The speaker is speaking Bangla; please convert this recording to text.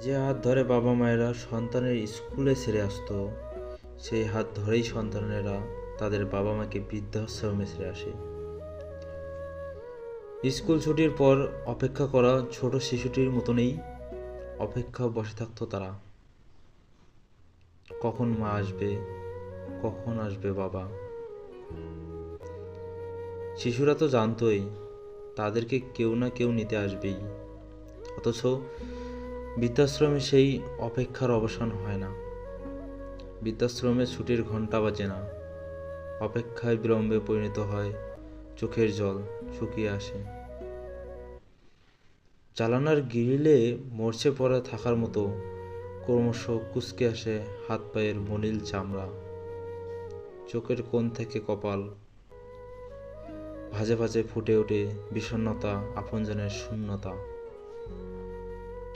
যে হাত ধরে বাবা মায়েরা সন্তানের স্কুলে ছেড়ে আসতো, সেই হাত ধরেই সন্তানেরা তাদের বাবা মাকে বৃদ্ধাশ্রমে ছেড়ে আসে। স্কুল ছুটির পর অপেক্ষা করা ছোট শিশুটির মতনই অপেক্ষা বসে থাকতো তারা। কখন মা আসবে, কখন আসবে বাবা। শিশুরা তো জানতোই তাদেরকে কেউ না কেউ নিতে আসবেই, অথচ বৃদ্ধাশ্রমে সেই অপেক্ষার অবসান হয় না। বৃদ্ধাশ্রমে ছুটির ঘন্টা বাজে না, অপেক্ষায় বিলম্বে পরিণত হয় চোখের জল শুকিয়ে আসে। জানালার গ্রিলে মরচে পড়ে থাকার মতো ক্রমশ কুঁচকে আসে হাত পায়ের মলিন চামড়া, চোখের কোণ থেকে কপাল ভাঁজে ভাঁজে ফুটে ওঠে বিষণ্ণতা, আপনজনের শূন্যতা।